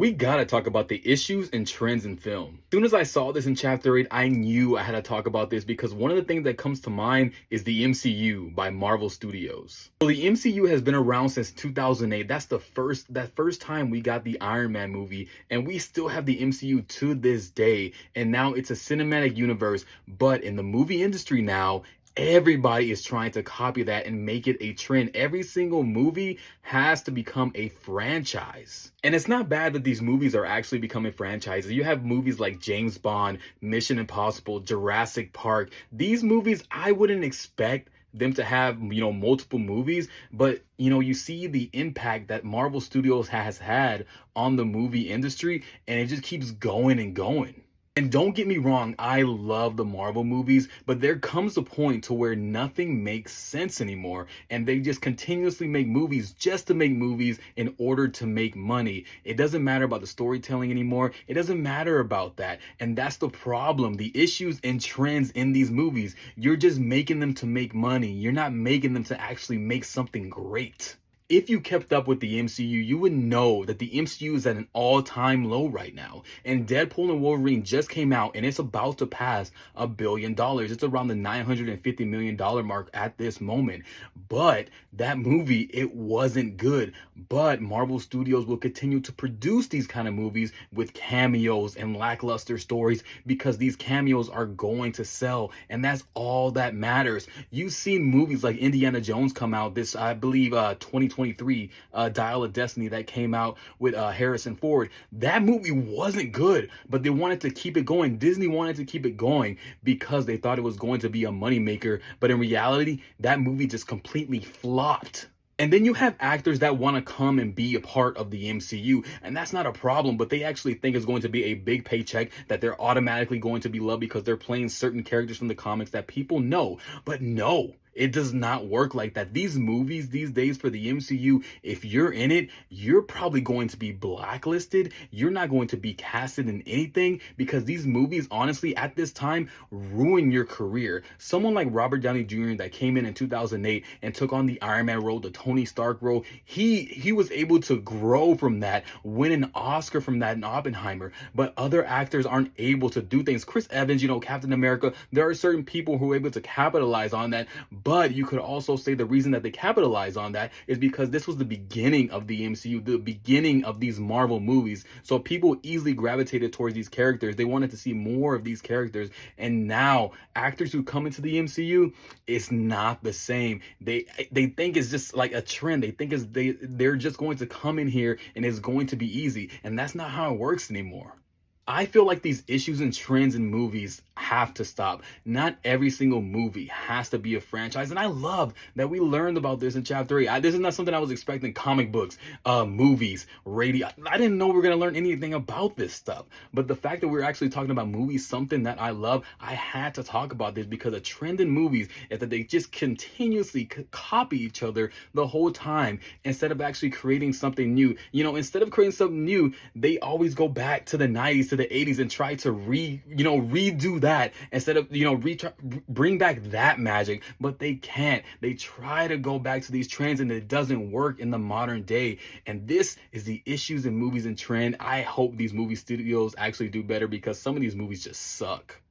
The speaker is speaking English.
We gotta talk about the issues and trends in film. As soon as I saw this in chapter 8, I knew I had to talk about this because one of the things that comes to mind is the MCU by Marvel Studios. So the MCU has been around since 2008. That's that first time we got the Iron Man movie, and we still have the MCU to this day. And now it's a cinematic universe, but in the movie industry now, everybody is trying to copy that and make it a trend. Every single movie has to become a franchise. And it's not bad that these movies are actually becoming franchises. You have movies like James Bond, Mission Impossible, Jurassic Park. These movies, I wouldn't expect them to have, multiple movies, but you see the impact that Marvel Studios has had on the movie industry, and it just keeps going and going. And don't get me wrong, I love the Marvel movies, but there comes a point to where nothing makes sense anymore, and they just continuously make movies just to make movies in order to make money. It doesn't matter about the storytelling anymore. It doesn't matter about that. And that's the problem. The issues and trends in these movies, you're just making them to make money. You're not making them to actually make something great. If you kept up with the MCU, you would know that the MCU is at an all-time low right now. And Deadpool and Wolverine just came out, and it's about to pass $1 billion. It's around the $950 million mark at this moment. But that movie, it wasn't good. But Marvel Studios will continue to produce these kind of movies with cameos and lackluster stories because these cameos are going to sell. And that's all that matters. You've seen movies like Indiana Jones come out this, I believe, 2023, Dial of Destiny, that came out with Harrison Ford. That movie wasn't good, but they wanted to keep it going. Disney wanted to keep it going because they thought it was going to be a moneymaker. But in reality, that movie just completely flopped. And then you have actors that want to come and be a part of the MCU, and that's not a problem, but they actually think it's going to be a big paycheck, that they're automatically going to be loved because they're playing certain characters from the comics that people know. But no, it does not work like that. These movies these days for the MCU, if you're in it, you're probably going to be blacklisted. You're not going to be casted in anything because these movies, honestly, at this time, ruin your career. Someone like Robert Downey Jr. that came in 2008 and took on the Iron Man role, the Tony Stark role, he was able to grow from that, win an Oscar from that in Oppenheimer. But other actors aren't able to do things. Chris Evans, Captain America, there are certain people who are able to capitalize on that. But you could also say the reason that they capitalize on that is because this was the beginning of the MCU, the beginning of these Marvel movies. So people easily gravitated towards these characters. They wanted to see more of these characters. And now actors who come into the MCU, it's not the same. They think it's just like a trend. They think they're just going to come in here and it's going to be easy. And that's not how it works anymore. I feel like these issues and trends in movies have to stop. Not every single movie has to be a franchise. And I love that we learned about this in chapter 8. This is not something I was expecting. Comic books, movies, radio. I didn't know we were going to learn anything about this stuff. But the fact that we're actually talking about movies, something that I love, I had to talk about this because a trend in movies is that they just continuously copy each other the whole time instead of actually creating something new. Instead of creating something new, they always go back to the 90s, to the 80s and try to redo that instead of bring back that magic, but they can't. They try to go back to these trends and it doesn't work in the modern day. And this is the issues in movies and trend. I hope these movie studios actually do better because some of these movies just suck.